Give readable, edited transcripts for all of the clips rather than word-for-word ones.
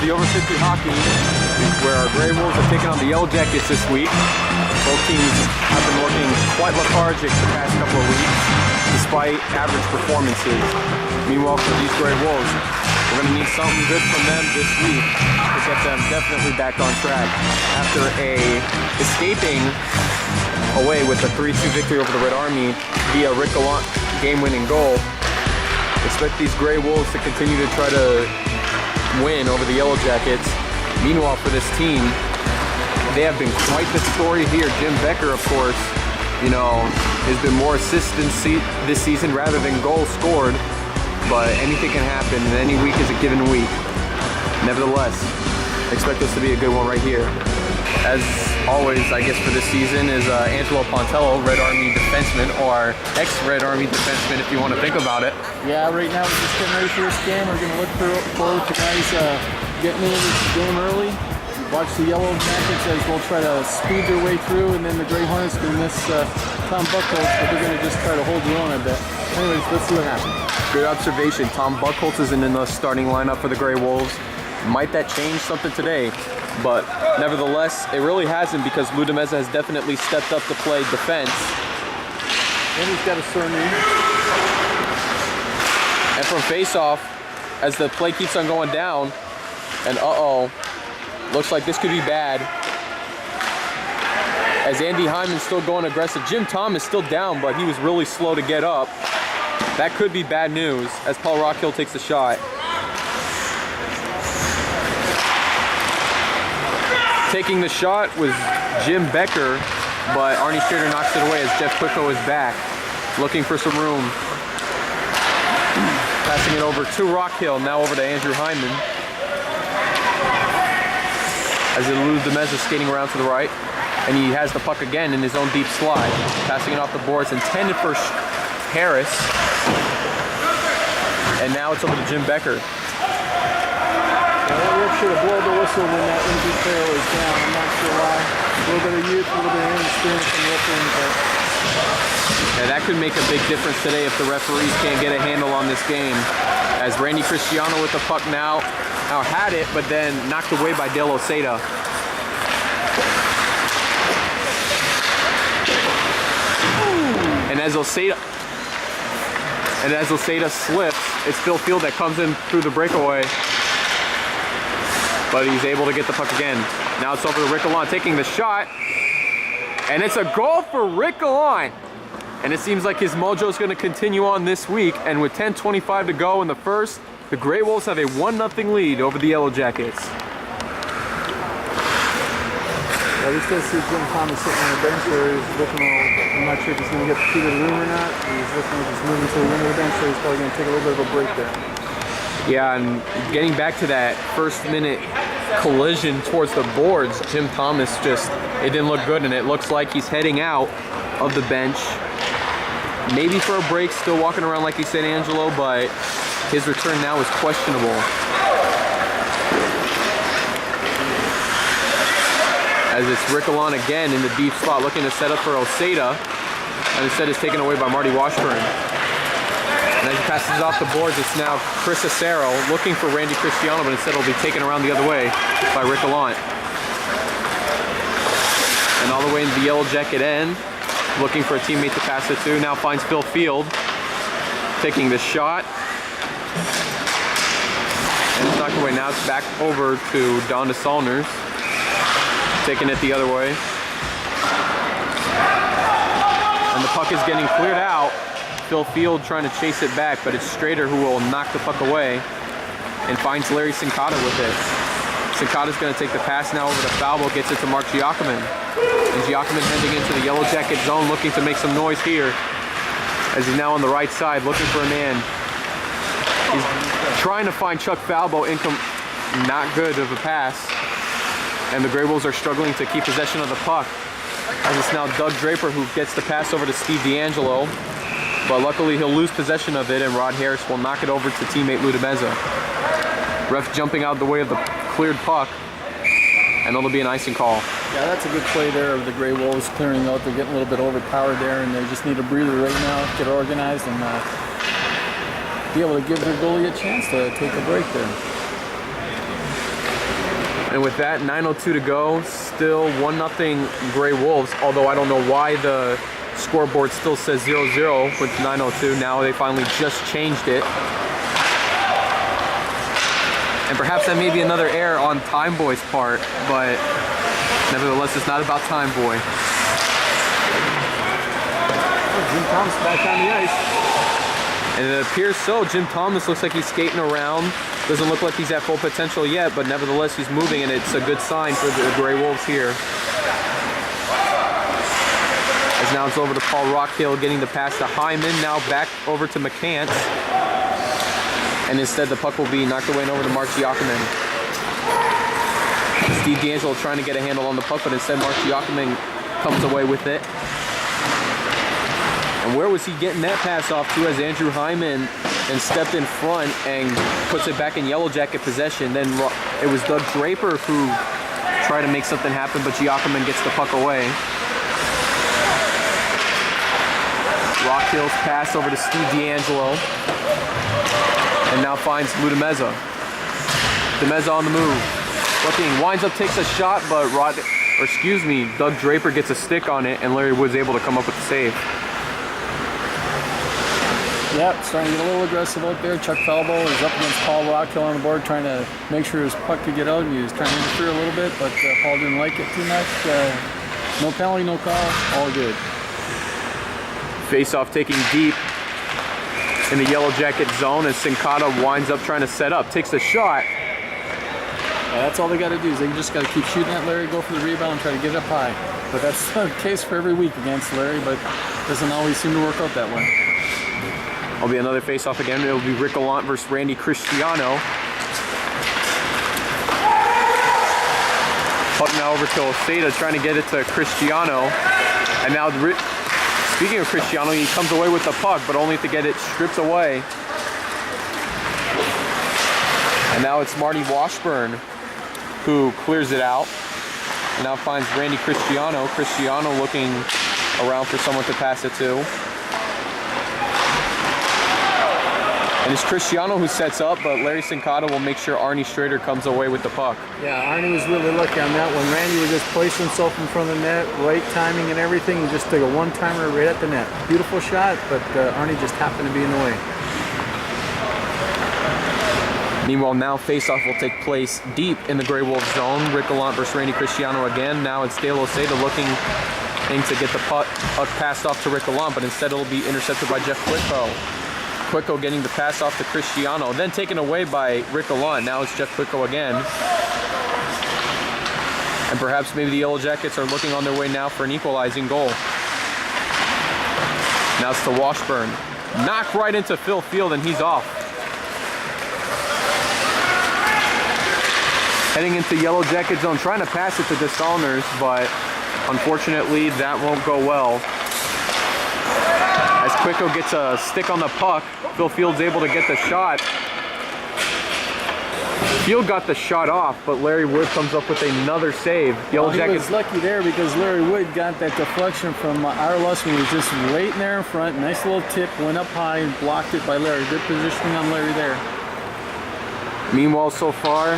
the over 50 hockey, where our Gray Wolves are taking on the Yellow Jackets this week. Both teams have been looking quite lethargic the past couple of weeks, despite average performances. Meanwhile, for these Gray Wolves, we're going to need something good from them this week to get them definitely back on track. After escaping away with a 3-2 victory over the Red Army via Rick Gallant game-winning goal, expect these Gray Wolves to continue to try to win over the Yellow Jackets. Meanwhile, for this team, they have been quite the story here. Jim Becker, of course, has been more assists this season rather than goals scored. But anything can happen, and any week is a given week. Nevertheless, expect this to be a good one right here. As always, I guess for this season is Angelo Red Army defenseman, or ex-Red Army defenseman if you want to think about it. Yeah, right now we're just getting ready for this game. We're going to look forward to guys getting into this game early. Watch the Yellow Jackets as they'll try to speed their way through, and then the Grey Hornets can miss Tom Buckholz, but they're going to just try to hold their own a bit. Anyways, let's see what happens. Good observation. Tom Buckholz isn't in the starting lineup for the Gray Wolves. Might that change something today? But nevertheless, it really hasn't, because Mezza has definitely stepped up to play defense. And he's got a surname. And from face-off, as the play keeps on going down, and looks like this could be bad. As Andy Hyman's still going aggressive. Jim Tom is still down, but he was really slow to get up. That could be bad news as Paul Rockhill takes the shot. Taking the shot was Jim Becker, but Arnie Strader knocks it away as Jeff Quicko is back, looking for some room. Passing it over to Rockhill, now over to Andrew Hyman. As Mezza skating around to the right, and he has the puck again in his own deep slide. Passing it off the boards, intended for Harris. And now it's over to Jim Becker. Rip should have blown the whistle when that empty trail is down. I'm not sure why. A little bit of youth, a little bit of inexperience in ripping, but... Yeah, that could make a big difference today if the referees can't get a handle on this game. As Randy Christiano with the puck now had it, but then knocked away by Osada. And as Osada slips, it's Phil Field that comes in through the breakaway. But he's able to get the puck again. Now it's over to Rick Gallant taking the shot. And it's a goal for Rick Gallant. And it seems like his mojo is going to continue on this week. And with 10:25 to go in the first, the Grey Wolves have a 1-0 lead over the Yellow Jackets. Yeah, we still see Jim Thomas sitting on the bench there. He's looking I'm not sure if he's going to get the key to the room or not. He's looking like he's moving to the end of the bench, so he's probably going to take a little bit of a break there. Yeah, and getting back to that first-minute collision towards the boards, Jim Thomas it didn't look good, and it looks like he's heading out of the bench. Maybe for a break, still walking around like he said, Angelo, but his return now is questionable. As it's Rick Gallant again in the deep spot, looking to set up for Osada, and instead is taken away by Marty Washburn. And as he passes it off the boards, it's now Chris Asaro looking for Randy Christiano, but instead it'll be taken around the other way by Rick Gallant. And all the way into the Yellow Jacket end, looking for a teammate to pass it to. Now finds Phil Field, taking the shot. And it's knocked away. Now it's back over to Don DeSaulners, taking it the other way. And the puck is getting cleared out. Phil Field trying to chase it back, but it's Strader who will knock the puck away and finds Larry Sincata with it. Sincata's going to take the pass now over to Falbo, gets it to Mark Giacomin. And Giacomin heading into the Yellow Jacket zone, looking to make some noise here. As he's now on the right side, looking for a man. He's trying to find Chuck Falbo, not good of a pass. And the Grey Wolves are struggling to keep possession of the puck. As it's now Doug Draper who gets the pass over to Steve D'Angelo. But luckily he'll lose possession of it, and Rod Harris will knock it over to teammate Mezza. Ref jumping out the way of the cleared puck, and it'll be an icing call. Yeah, that's a good play there of the Grey Wolves clearing out. They're getting a little bit overpowered there, and they just need a breather right now, get organized, and be able to give their goalie a chance to take a break there. And with that, 9:02 to go, still 1-0 Gray Wolves, although I don't know why the scoreboard still says 0-0 with 9:02. Now they finally just changed it. And perhaps that may be another error on Time Boy's part, but nevertheless, it's not about Time Boy. Jim Thomas back on the ice. And it appears so. Jim Thomas looks like he's skating around. Doesn't look like he's at full potential yet, but nevertheless, he's moving, and it's a good sign for the Gray Wolves here. As now it's over to Paul Rockhill, getting the pass to Hyman. Now back over to McCants. And instead, the puck will be knocked away and over to Mark Giacomin. Steve D'Angelo trying to get a handle on the puck, but instead, Mark Giacomin comes away with it. And where was he getting that pass off to as Andrew Hyman and stepped in front and puts it back in Yellow Jacket possession. Then it was Doug Draper who tried to make something happen, but Giacomin gets the puck away. Rockhill's pass over to Steve D'Angelo. And now finds Lou Mezza. Mezza on the move. Looking, winds up, takes a shot, but Doug Draper gets a stick on it, and Larry Wood's able to come up with the save. Yep, starting to get a little aggressive out there. Chuck Falbo is up against Paul Rockhill on the board, trying to make sure his puck could get out, and he was trying to interfere a little bit, but Paul didn't like it too much. No penalty, no call, all good. Face-off taking deep in the Yellow Jacket zone as Sincata winds up trying to set up, takes a shot. Yeah, that's all they got to do is they just got to keep shooting at Larry, go for the rebound, and try to get it up high. But that's the case for every week against Larry, but doesn't always seem to work out that way. It'll be another face-off again. It'll be Rick Gallant versus Randy Christiano. Puck now over to Osada, trying to get it to Christiano. And now, speaking of Christiano, he comes away with the puck, but only to get it stripped away. And now it's Marty Washburn who clears it out. And now finds Randy Christiano. Christiano looking around for someone to pass it to. And it's Christiano who sets up, but Larry Sincata will make sure Arnie Strader comes away with the puck. Yeah, Arnie was really lucky on that one. Randy would just place himself in front of the net, right timing and everything, and just took a one-timer right at the net. Beautiful shot, but Arnie just happened to be in the way. Meanwhile, now face-off will take place deep in the Grey Wolves zone. Rick Gallant versus Randy Christiano again. Now it's Dale Osada looking to get the puck passed off to Rick Gallant, but instead it'll be intercepted by Jeff Quicko. Quicko getting the pass off to Christiano, then taken away by Rick Gallant. Now it's Jeff Quicko again. And perhaps maybe the Yellow Jackets are looking on their way now for an equalizing goal. Now it's to Washburn. Knocked right into Phil Field, and he's off. Heading into Yellow Jacket zone, trying to pass it to DeSaulniers, but unfortunately that won't go well. As Quicko gets a stick on the puck, Phil Field's able to get the shot. Field got the shot off, but Larry Wood comes up with another save. Yellow Jackets. He was lucky there because Larry Wood got that deflection from Ira Lussman. He was just waiting there in front. Nice little tip, went up high and blocked it by Larry. Good positioning on Larry there. Meanwhile, so far,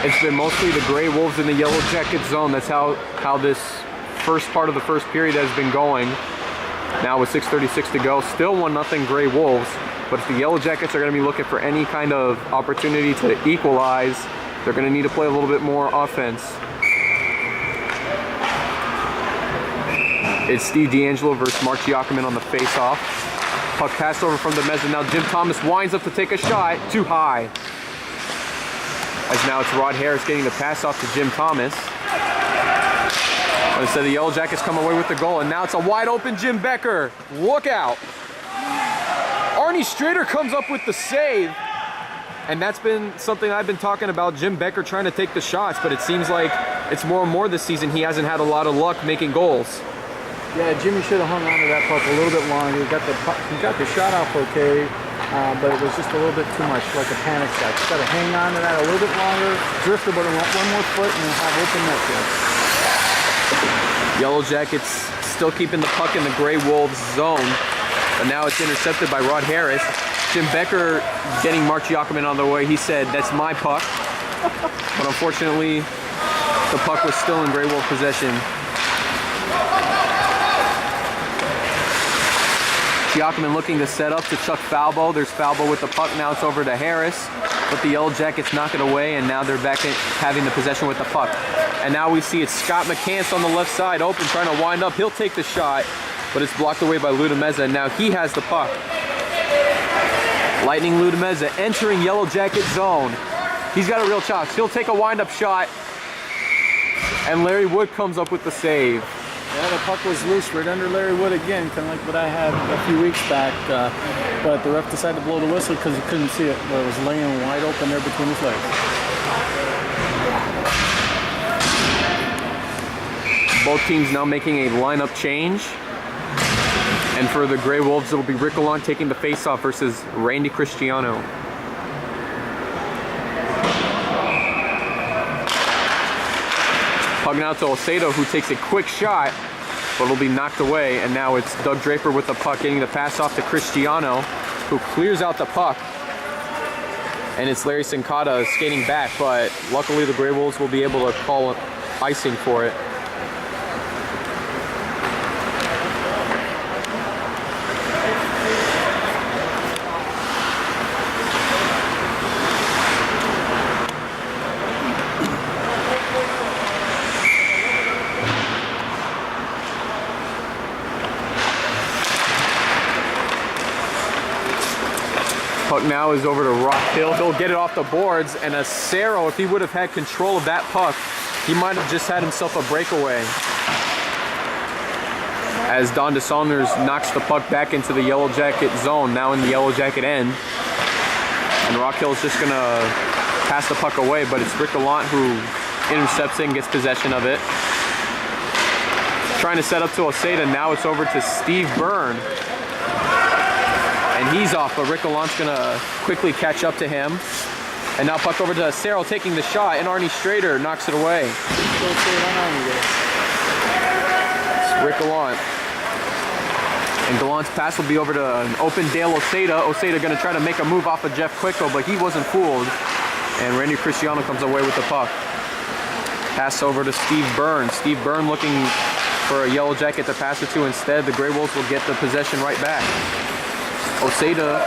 it's been mostly the Grey Wolves in the Yellow Jacket zone. That's how this first part of the first period has been going. Now with 6:36 to go, still 1-0 Grey Wolves. But if the Yellow Jackets are going to be looking for any kind of opportunity to equalize, they're going to need to play a little bit more offense. It's Steve D'Angelo versus Mark Giacomin on the face-off. Puck passed over from the Mezza. Now Jim Thomas winds up to take a shot. Too high. As now it's Rod Harris getting the pass off to Jim Thomas. Instead, the Yellow Jackets come away with the goal, and now it's a wide open Jim Becker. Look out. Arnie Strader comes up with the save, and that's been something I've been talking about, Jim Becker trying to take the shots, but it seems like it's more and more this season he hasn't had a lot of luck making goals. Yeah, Jimmy should have hung on to that puck a little bit longer. He got the shot off okay, but it was just a little bit too much, like a panic shot. Just got to hang on to that a little bit longer, drift about one more foot, and have open net there. Yellow Jackets still keeping the puck in the Grey Wolves zone, but now it's intercepted by Rod Harris. Jim Becker getting Mark Giacomin on the way. He said, "That's my puck." But unfortunately, the puck was still in Grey Wolf possession. Giacomin looking to set up to Chuck Falbo. There's Falbo with the puck. Now it's over to Harris. But the Yellow Jackets knock it away, and now they're back in having the possession with the puck. And now we see it's Scott McCants on the left side, open, trying to wind up. He'll take the shot, but it's blocked away by Mezza, and now he has the puck. Lightning Mezza entering Yellow Jacket zone. He's got a real chance. He'll take a wind-up shot, and Larry Wood comes up with the save. Yeah, the puck was loose right under Larry Wood again, kind of like what I had a few weeks back. But the ref decided to blow the whistle because he couldn't see it, but it was laying wide open there between his legs. Both teams now making a lineup change. And for the Grey Wolves, it will be Rick Gallant taking the face-off versus Randy Christiano. Puck now to Osada, who takes a quick shot, but will be knocked away. And now it's Doug Draper with the puck, getting the pass off to Christiano, who clears out the puck. And it's Larry Sincata skating back, but luckily the Grey Wolves will be able to call icing for it. Puck now is over to Rock Hill. He'll get it off the boards, and Asaro, if he would have had control of that puck, he might have just had himself a breakaway. As Don DeSaunders knocks the puck back into the Yellow Jacket zone, now in the Yellow Jacket end. And Rock Hill's just gonna pass the puck away, but it's Rick Gallant who intercepts it and gets possession of it. Trying to set up to Osada, now it's over to Steve Byrne. And he's off, but Rick Gallant's gonna quickly catch up to him. And now puck over to Asaro taking the shot, and Arnie Strader knocks it away. It's Rick Gallant. And Gallant's pass will be over to an open Dale Osada. Osada gonna try to make a move off of Jeff Quicko, but he wasn't fooled. And Randy Christiano comes away with the puck. Pass over to Steve Byrne. Steve Byrne looking for a Yellow Jacket to pass it to instead. The Grey Wolves will get the possession right back. Osada,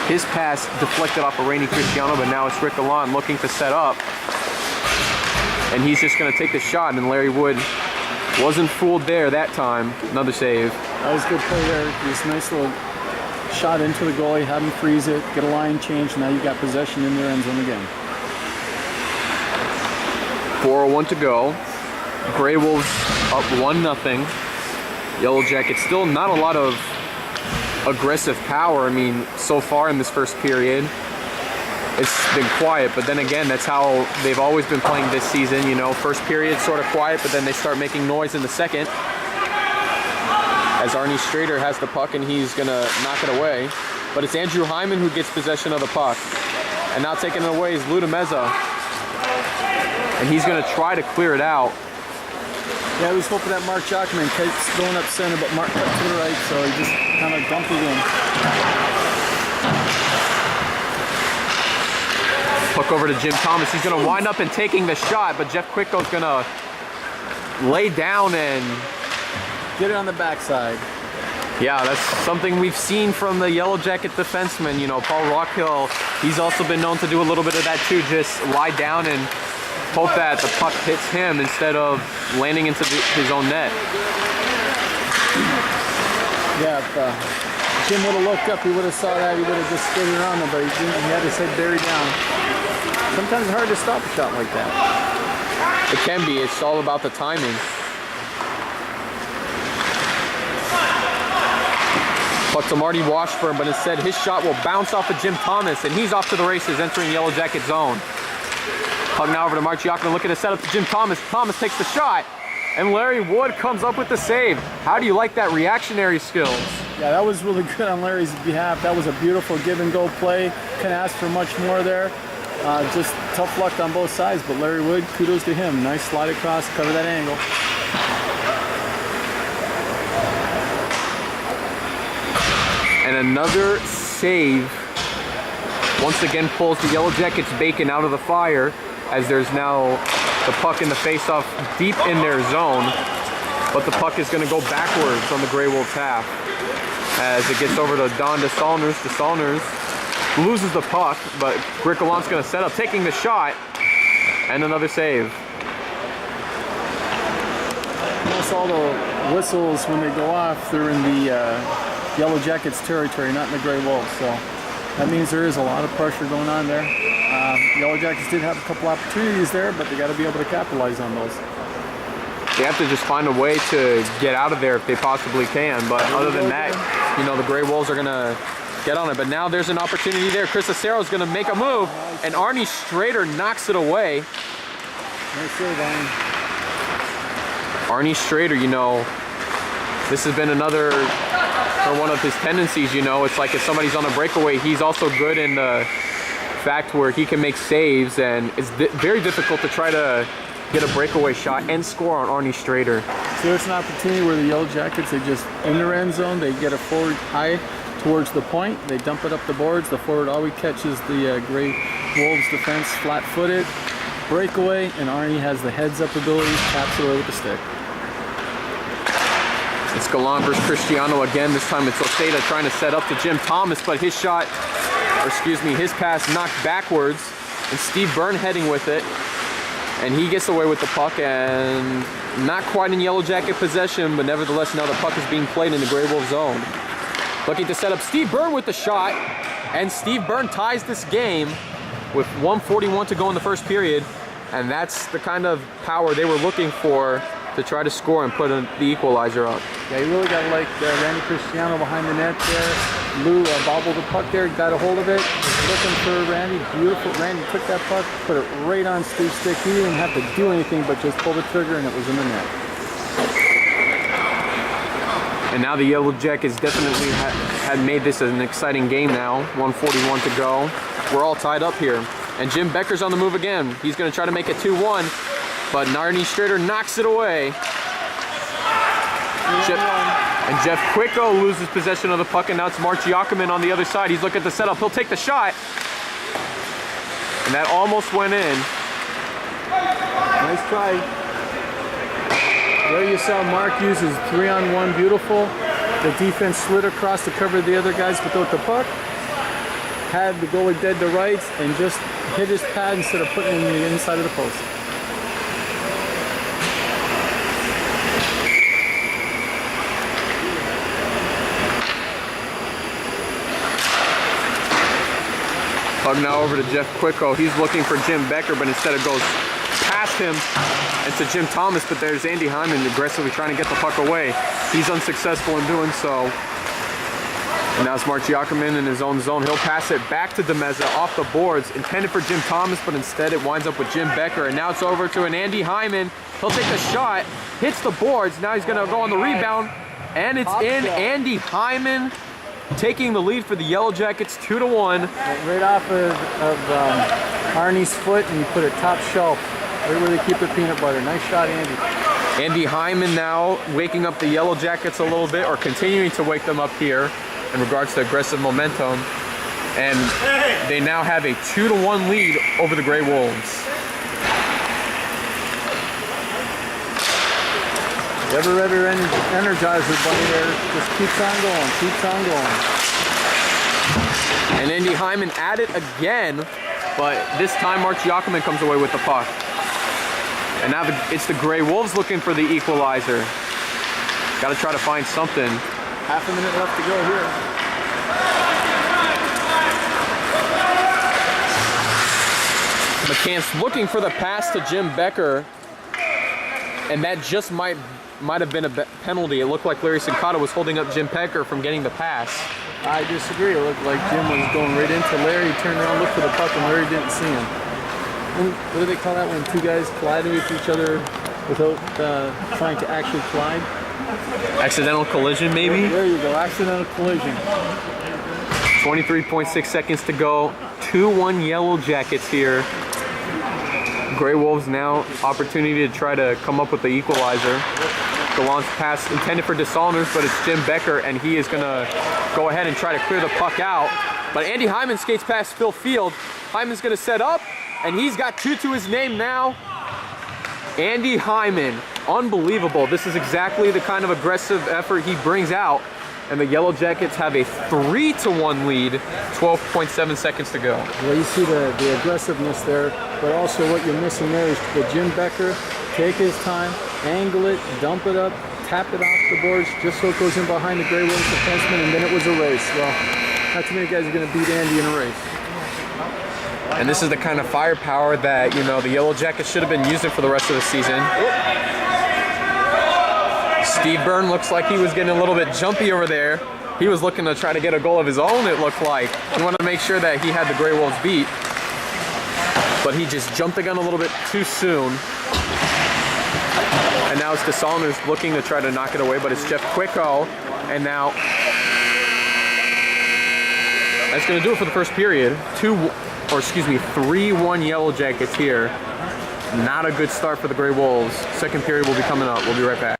his pass deflected off of Randy Christiano, but now it's Rick Gallant looking to set up. And he's just going to take the shot, and Larry Wood wasn't fooled there that time. Another save. That was a good play there. This nice little shot into the goalie, have him freeze it, get a line change, and now you got possession in their end zone again. 4:01 to go. Grey Wolves up 1-0. Yellow Jackets still not a lot of aggressive power. I mean, so far in this first period, it's been quiet, but then again, that's how they've always been playing this season. You know, first period sort of quiet, but then they start making noise in the second. As Arnie Strader has the puck, and he's gonna knock it away. But it's Andrew Hyman who gets possession of the puck. And now taking it away is Mezza. And he's gonna try to clear it out. Yeah, I was hoping that Mark Giacomin keeps going up center, but Mark cut to the right, so he just kind of dumped it in. Puck over to Jim Thomas. He's going to wind up and taking the shot, but Jeff Quicko's going to lay down and get it on the backside. Yeah, that's something we've seen from the Yellow Jacket defenseman. You know, Paul Rockhill, he's also been known to do a little bit of that too, just lie down and hope that the puck hits him instead of landing into his own net. Yeah, if Jim would have looked up, he would have saw that, he would have just skated around him, but he didn't. He had his head buried down. Sometimes it's hard to stop a shot like that. It can be. It's all about the timing. Puck to Marty Washburn, but instead his shot will bounce off of Jim Thomas, and he's off to the races, entering Yellow Jacket zone. Puck now over to Mark Giacomin, looking to set up to Jim Thomas. Thomas takes the shot, and Larry Wood comes up with the save. How do you like that reactionary skills? Yeah, that was really good on Larry's behalf. That was a beautiful give-and-go play. Couldn't ask for much more there. Just tough luck on both sides, but Larry Wood, kudos to him. Nice slide across, cover that angle. And another save once again pulls the Yellow Jackets bacon out of the fire, as there's now the puck in the face-off deep in their zone. But the puck is going to go backwards on the Grey Wolves half as it gets over to Don DeSaulniers. DeSaulniers loses the puck, but Gallant's going to set up, taking the shot, and another save. Notice all the whistles when they go off, they're in the Yellow Jackets territory, not in the Grey Wolves. So that means there is a lot of pressure going on there. Yellow Jackets did have a couple opportunities there, but they got to be able to capitalize on those. They have to just find a way to get out of there if they possibly can. But other than that, you know, the Grey Wolves are going to get on it. But now there's an opportunity there. Chris Asaro is going to make a move, and Arnie Strader knocks it away. Nice save, Arnie Strader, you know, this has been another, or one of his tendencies, you know. It's like if somebody's on a breakaway, he's also good in the fact where he can make saves, and it's very difficult to try to get a breakaway shot and score on Arnie Strader. So there's an opportunity where the Yellow Jackets, they just in their end zone, they get a forward high towards the point, they dump it up the boards, the forward always catches the Grey Wolves defense flat-footed, breakaway, and Arnie has the heads-up ability, taps it away with the stick. It's Gallant versus Christiano again. This time it's Osada trying to set up to Jim Thomas, but his shot, or excuse me, his pass knocked backwards, and Steve Byrne heading with it. And he gets away with the puck, and not quite in Yellow Jacket possession, but nevertheless now the puck is being played in the Grey Wolf zone. Looking to set up Steve Byrne with the shot, and Steve Byrne ties this game with 1:41 to go in the first period, and that's the kind of power they were looking for to try to score and put the equalizer up. Yeah, you really got to like Randy Christiano behind the net there. Lou bobbled the puck there, got a hold of it, looking for Randy. Beautiful. Randy took that puck, put it right on Steve's stick. He didn't have to do anything but just pull the trigger, and it was in the net. And now the Yellow Jackets definitely had made this an exciting game now. 1:41 to go. We're all tied up here. And Jim Becker's on the move again. He's going to try to make it 2-1, but Arnie Strader knocks it away. And Jeff Quicko loses possession of the puck, and now it's Mark Giacomin on the other side. He's looking at the setup. He'll take the shot. And that almost went in. Nice try. There you saw Mark uses 3-on-1 beautiful. The defense slid across to cover the other guys without the puck. Had the goalie dead to rights and just hit his pad instead of putting it in the inside of the post. Puck now over to Jeff Quicko. He's looking for Jim Becker, but instead it goes past him and to Jim Thomas, but there's Andy Hyman aggressively trying to get the puck away. He's unsuccessful in doing so. And now it's Mark Giacomin in his own zone. He'll pass it back to Mezza off the boards, intended for Jim Thomas, but instead it winds up with Jim Becker. And now it's over to an Andy Hyman. He'll take the shot, hits the boards. Now he's going to go on the rebound, and it's in. Andy Hyman taking the lead for the Yellow Jackets 2-1. Right off of Arnie's foot, and he put it top shelf, right where they keep their peanut butter. Nice shot, Andy. Andy Hyman now waking up the Yellow Jackets a little bit, or continuing to wake them up here in regards to aggressive momentum. And they now have a 2-1 lead over the Grey Wolves. The ever energizer bunny there just keeps on going, keeps on going. And Andy Hyman at it again, but this time Mark Giacomin comes away with the puck. And now it's the Grey Wolves looking for the equalizer. Got to try to find something. Half a minute left to go here. McCann's looking for the pass to Jim Becker, and that just might have been a penalty. It looked like Larry Sincata was holding up Jim Becker from getting the pass. I disagree. It looked like Jim was going right into Larry. He turned around, looked for the puck, and Larry didn't see him. And what do they call that when two guys collided with each other without trying to actually collide? Accidental collision, maybe? There you go, accidental collision. 23.6 seconds to go. 2-1 Yellow Jackets here. Grey Wolves now opportunity to try to come up with the equalizer. Gallant's pass intended for Desaulners, but it's Jim Becker, and he is gonna go ahead and try to clear the puck out. But Andy Hyman skates past Phil Field. Hyman's gonna set up, and he's got 2 to his name now. Andy Hyman, unbelievable. This is exactly the kind of aggressive effort he brings out. And the Yellow Jackets have a 3-1 lead, 12.7 seconds to go. Well, you see the aggressiveness there, but also what you're missing there is the Jim Becker take his time, angle it, dump it up, tap it off the boards, just so it goes in behind the Grey Wolves defenseman, and then it was a race. Well, not too many guys are going to beat Andy in a race. And this is the kind of firepower that, you know, the Yellow Jackets should have been using for the rest of the season. Steve Byrne looks like he was getting a little bit jumpy over there. He was looking to try to get a goal of his own, it looked like. He wanted to make sure that he had the Grey Wolves beat. But he just jumped the gun a little bit too soon. And now it's Desaulners looking to try to knock it away, but it's Jeff Quicko. And now that's going to do it for the first period. 3-1 Yellow Jackets here. Not a good start for the Grey Wolves. Second period will be coming up. We'll be right back.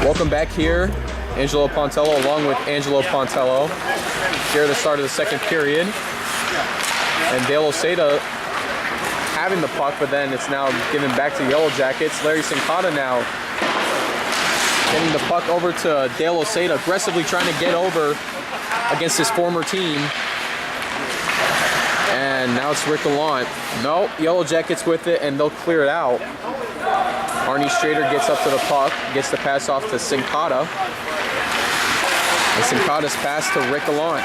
Welcome back here. Angelo Pontello along with Angelo Pontello here at the start of the second period. And Dale Osada having the puck, but then it's now given back to Yellow Jackets. Larry Sincata now getting the puck over to Dale Osada, aggressively trying to get over against his former team. And now it's Rick Gallant. No, Yellow Jackets with it, and they'll clear it out. Arnie Strader gets up to the puck, gets the pass off to Sincata. And Sincata's pass to Rick Gallant.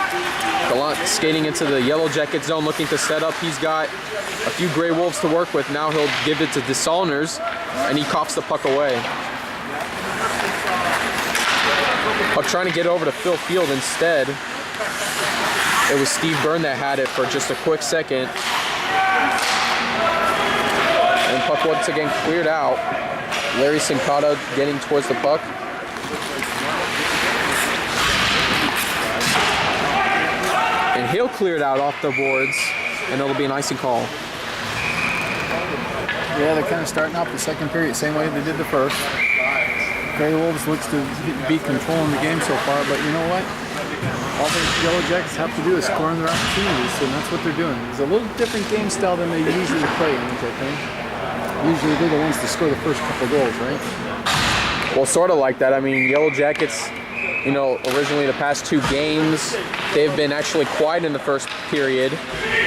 Gallant skating into the Yellow Jacket zone, looking to set up. He's got a few Grey Wolves to work with. Now he'll give it to Desaulners, and he coughs the puck away. Puck trying to get over to Phil Field instead. It was Steve Byrne that had it for just a quick second. And puck once again cleared out. Larry Sincata getting towards the puck. And he'll clear it out off the boards, and it'll be an icing call. Yeah, they're kind of starting off the second period same way they did the first. Grey Wolves looks to be controlling the game so far, but you know what? All the Yellow Jackets have to do is score on their opportunities, and that's what they're doing. It's a little different game style than they usually play, I think. Usually they're the ones to score the first couple goals, right? Well, sort of like that. I mean, Yellow Jackets, you know, originally the past 2 games, they've been actually quiet in the first period,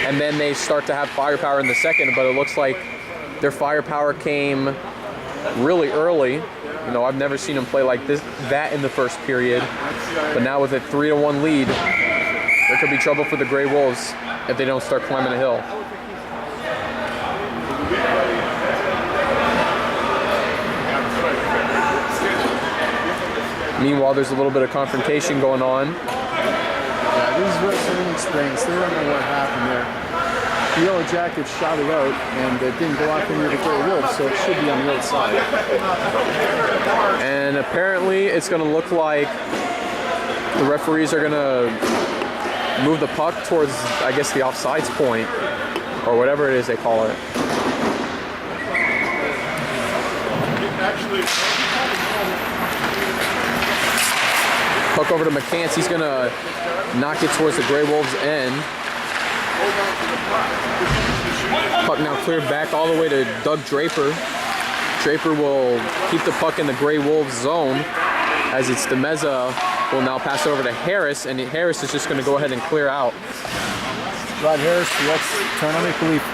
and then they start to have firepower in the second, but it looks like their firepower came really early. You know, I've never seen them play like that in the first period, but now with a 3-1 lead, there could be trouble for the Grey Wolves if they don't start climbing a hill. Meanwhile, there's a little bit of confrontation going on. Yeah, this is what's inexperienced. They don't know what happened there. The Yellow Jackets shot it out, and it didn't go off into the Grey Wolves, so it should be on the outside. And apparently, it's going to look like the referees are going to move the puck towards, I guess, the offsides point, or whatever it is they call it. Puck over to McCants. He's going to knock it towards the Grey Wolves' end. Puck now cleared back all the way to Doug Draper. Draper will keep the puck in the Grey Wolves zone, as it's the Mezza will now pass it over to Harris, and Harris is just going to go ahead and clear out. Rod Harris, let's turn on Maple Leaf.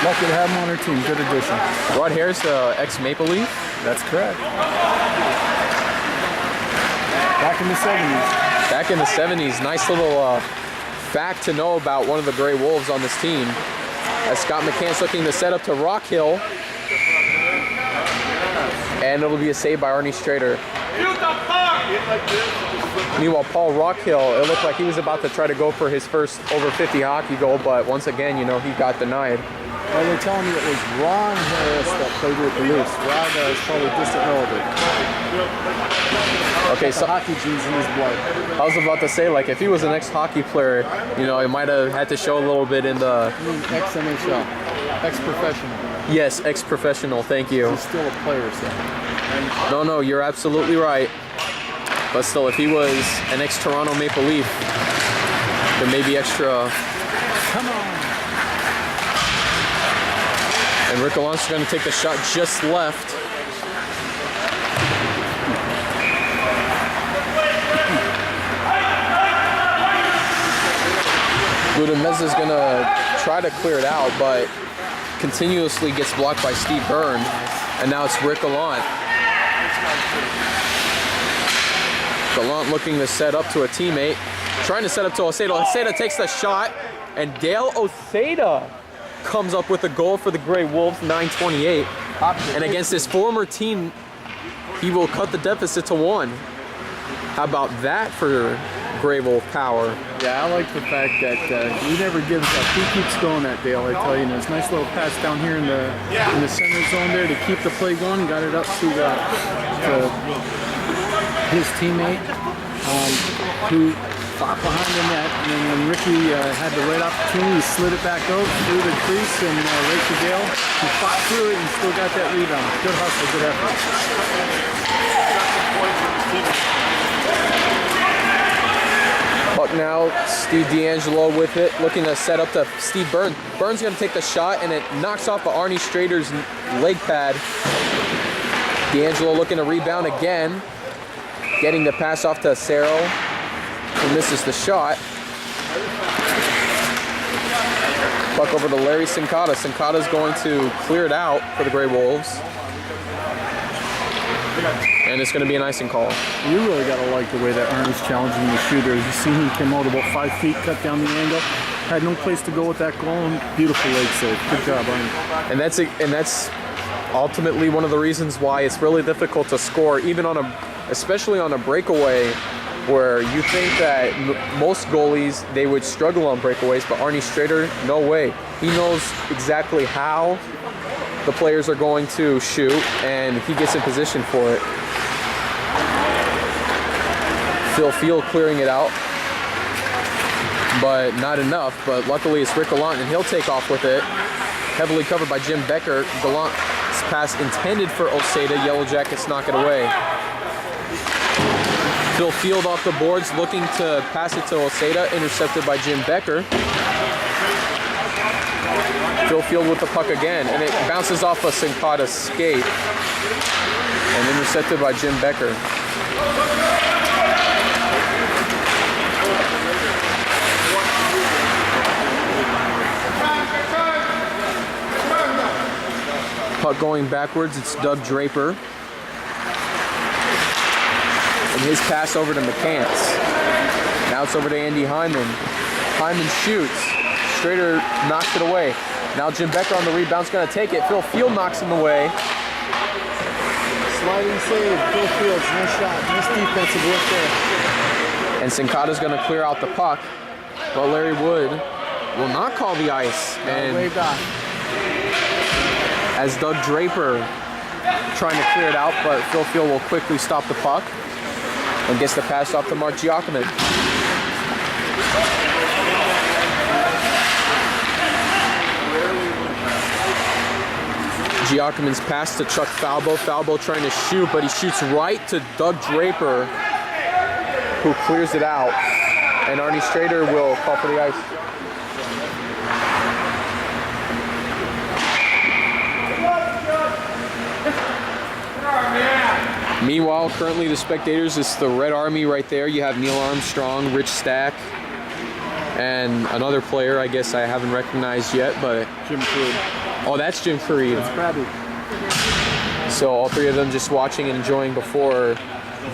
Lucky to have him on our team. Good addition. Rod Harris, ex-Maple Leaf? That's correct. Back in the 70s. Back in the 70s. Nice little fact to know about one of the Grey Wolves on this team. As Scott McCann's looking to set up to Rockhill. And it'll be a save by Arnie Strader. Meanwhile, Paul Rockhill, it looked like he was about to try to go for his first over 50 hockey goal, but once again, you know, he got denied. Well, they're telling me it was Ron Harris that played with the Leafs. Ron is probably a distant relative. Okay, so hockey genes in his blood. I was about to say, like, if he was an ex-hockey player, you know, he might have had to show a little bit in the... Ex-NHL. Ex-professional. Yes, ex-professional, thank you. He's still a player, so. No, you're absolutely right. But still, if he was an ex-Toronto Maple Leaf, then maybe extra... Come on! And Rick Gallant's going to take the shot just left. Mezza is going to try to clear it out, but continuously gets blocked by Steve Byrne. And now it's Rick Gallant. Gallant looking to set up to a teammate. Trying to set up to Osada. Osada takes the shot, and Dale Osada comes up with a goal for the Grey Wolves, 9:28. And against his former team, he will cut the deficit to 1. How about that for Grey Wolf power? Yeah, I like the fact that he never gives up. He keeps going, that Dale, I tell you. And there's a nice little pass down here in the center zone there to keep the play going. Got it up to his teammate, who fought behind the net. And then when Ricky had the right opportunity, he slid it back out through the crease and right to Dale. He fought through it and still got that rebound. Good hustle, good effort. Puck now, Steve D'Angelo with it, looking to set up to Steve Byrne. Byrne's going to take the shot, and it knocks off of Arnie Strader's leg pad. D'Angelo looking to rebound again, getting the pass off to Asaro, who misses the shot. Puck over to Larry Sincata. Sincata's going to clear it out for the Grey Wolves. And it's going to be an icing call. You really got to like the way that Arnie's challenging the shooter. As you see, he came out about 5 feet, cut down the angle. Had no place to go with that goal, and beautiful leg save. Good job, Arnie. And that's ultimately one of the reasons why it's really difficult to score, even especially on a breakaway, where you think that most goalies, they would struggle on breakaways, but Arnie Strader, no way. He knows exactly how the players are going to shoot, and he gets in position for it. Phil Field clearing it out, but not enough. But luckily it's Rick Gallant, and he'll take off with it. Heavily covered by Jim Becker. Gallant's pass intended for Osada. Yellow Jackets knock it away. Phil Field off the boards, looking to pass it to Osada, intercepted by Jim Becker. Phil Field with the puck again, and it bounces off a Sincata's skate and intercepted by Jim Becker. Puck going backwards, it's Doug Draper. And his pass over to McCants. Now it's over to Andy Hyman. Hyman shoots. Strader knocks it away. Now Jim Becker on the rebound's going to take it. Phil Field knocks him away. Sliding save. Phil Fields, nice shot. Nice defensive work there. And Sincata's going to clear out the puck. But Larry Wood will not call the ice. And waved off. As Doug Draper trying to clear it out, but Phil Field will quickly stop the puck and gets the pass off to Mark Giacomin. Giacomin's pass to Chuck Falbo. Falbo trying to shoot, but he shoots right to Doug Draper, who clears it out. And Arnie Strader will call for the ice. Meanwhile, currently the spectators, it's the Red Army right there. You have Neil Armstrong, Rich Stack, and another player I guess I haven't recognized yet, but... Jim Creed. Oh, that's Jim Creed. That's Krabby. So all three of them just watching and enjoying before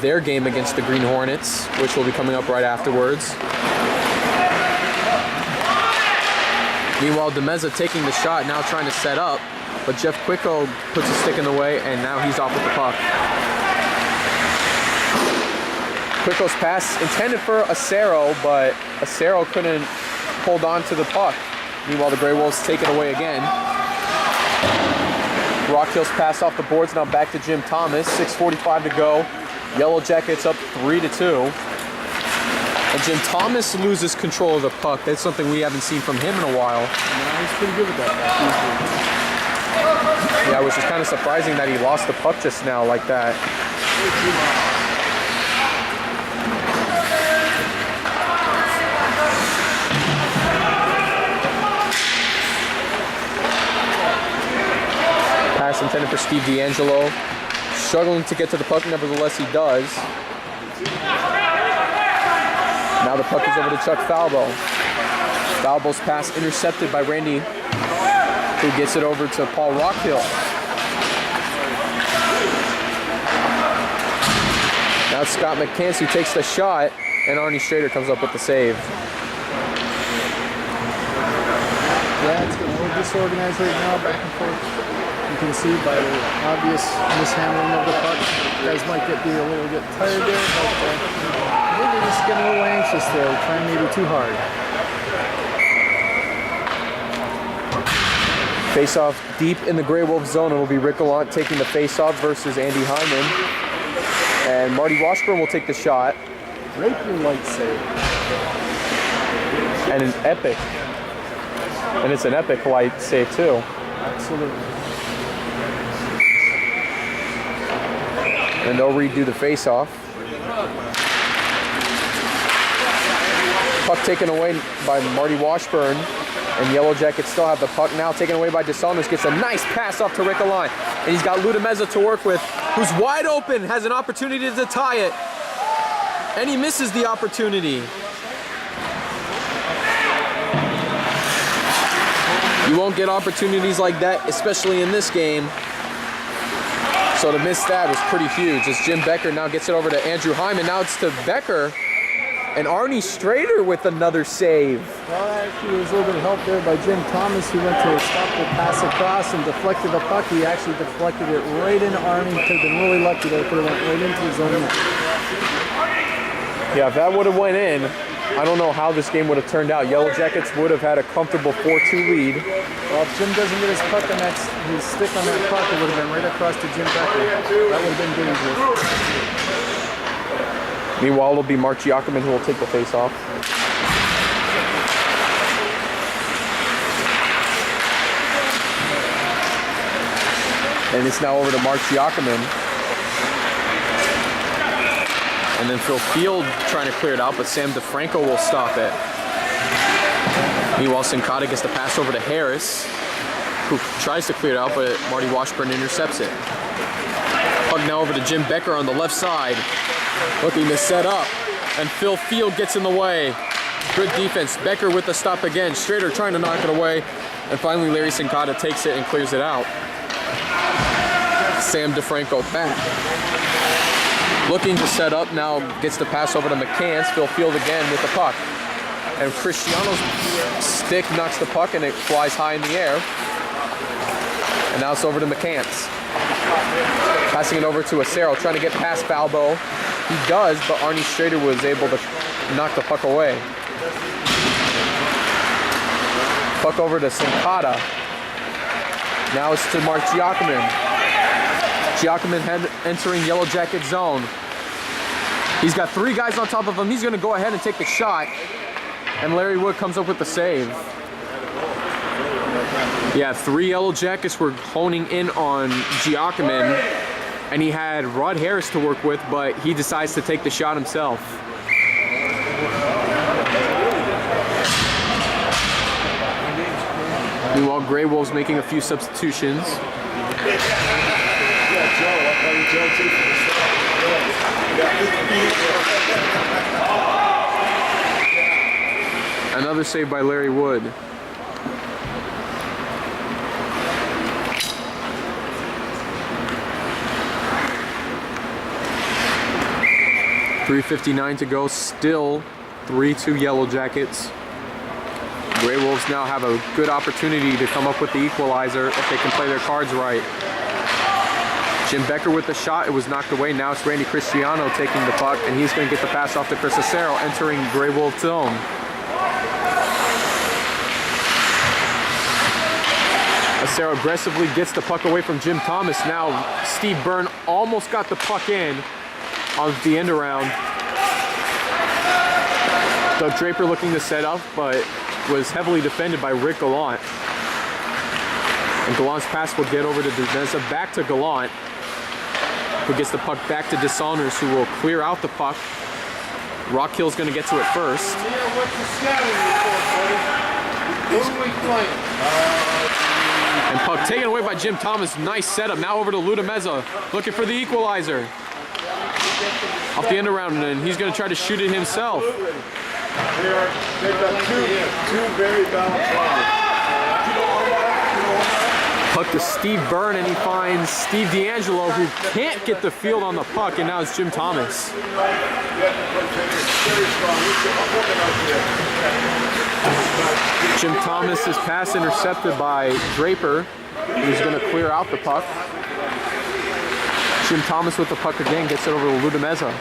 their game against the Green Hornets, which will be coming up right afterwards. Meanwhile, Mezza taking the shot, now trying to set up, but Jeff Quicko puts a stick in the way, and now he's off with the puck. Quickos pass intended for Asaro, but Asaro couldn't hold on to the puck. Meanwhile, the Grey Wolves take it away again. Rock Hill's pass off the boards, now back to Jim Thomas. 6:45 to go. Yellow Jackets up 3-2. And Jim Thomas loses control of the puck. That's something we haven't seen from him in a while. Yeah, he's pretty good with that. Yeah, which is kind of surprising that he lost the puck just now like that. Pass intended for Steve D'Angelo. Struggling to get to the puck, nevertheless he does. Now the puck is over to Chuck Falbo. Falbo's pass intercepted by Randy, who gets it over to Paul Rockhill. Now it's Scott McCants who takes the shot, and Arnie Strader comes up with the save. Yeah, it's getting a little disorganized right now, back and forth. You can see by the obvious mishandling of the puck. Guys might be a little bit tired there, but I think they're just getting a little anxious there, trying maybe too hard. Face-off deep in the Grey Wolf zone. It will be Rick Gallant taking the face-off versus Andy Hyman. And Marty Washburn will take the shot. Draper light save. And an epic. And it's an epic light save too. Absolutely. And they'll redo the face-off. Puck taken away by Marty Washburn. And Yellow Jackets still have the puck now, taken away by DeSantis. Gets a nice pass off to Rick Gallant. And he's got Luda Mezza to work with, who's wide open, has an opportunity to tie it. And he misses the opportunity. You won't get opportunities like that, especially in this game. So to miss that was pretty huge. As Jim Becker now gets it over to Andrew Hyman. Now it's to Becker. And Arnie Strader with another save. Well, actually, there was a little bit of help there by Jim Thomas, who went to stop the pass across and deflected the puck. He actually deflected it right into Arnie. Could have been really lucky that it could have went right into his own net. Yeah, if that would have went in, I don't know how this game would have turned out. Yellow Jackets would have had a comfortable 4-2 lead. Well, if Jim doesn't get his puck on that, his stick on that puck, it would have been right across to Jim Becker. That would have been dangerous. Meanwhile, it'll be Mark Giacomin who will take the face-off. And it's now over to Mark Giacomin. And then Phil Field trying to clear it out, but Sam DeFranco will stop it. Meanwhile, Sincata gets the pass over to Harris, who tries to clear it out, but Marty Washburn intercepts it. Puck now over to Jim Becker on the left side, looking to set up, and Phil Field gets in the way. Good defense. Becker with the stop again. Strader trying to knock it away, and finally Larry Sincata takes it and clears it out. Sam DeFranco back. Looking to set up, now gets the pass over to McCants. Phil Field again with the puck. And Christiano's stick knocks the puck and it flies high in the air. And now it's over to McCants. Passing it over to Asaro, trying to get past Falbo. He does, but Arnie Strader was able to knock the puck away. Puck over to Sincata. Now it's to Mark Giacomin. Giacomin entering Yellow Jacket zone. He's got three guys on top of him. He's going to go ahead and take the shot. And Larry Wood comes up with the save. Yeah, three Yellow Jackets were honing in on Giacomin. And he had Rod Harris to work with, but he decides to take the shot himself. Meanwhile, Grey Wolves making a few substitutions. Another save by Larry Wood. .359 to go, still 3-2 Yellow Jackets. Grey Wolves now have a good opportunity to come up with the equalizer if they can play their cards right. Jim Becker with the shot. It was knocked away. Now it's Randy Christiano taking the puck, and he's going to get the pass off to Chris Asaro, entering Grey Wolf zone. Asaro aggressively gets the puck away from Jim Thomas. Now Steve Byrne almost got the puck in on the end around. Doug Draper looking to set up, but was heavily defended by Rick Gallant. And Gallant's pass will get over to Mezza, back to Gallant, who gets the puck back to Dishonors, who will clear out the puck. Rockhill's going to get to it first. And puck taken away by Jim Thomas. Nice setup. Now over to Mezza, looking for the equalizer. Off the end around, and he's going to try to shoot it himself. They've got two very balanced runners. Puck to Steve Byrne, and he finds Steve D'Angelo, who can't get the field on the puck, and now it's Jim Thomas. Jim Thomas's pass intercepted by Draper, who's going to clear out the puck. Jim Thomas with the puck again, gets it over to Mezza.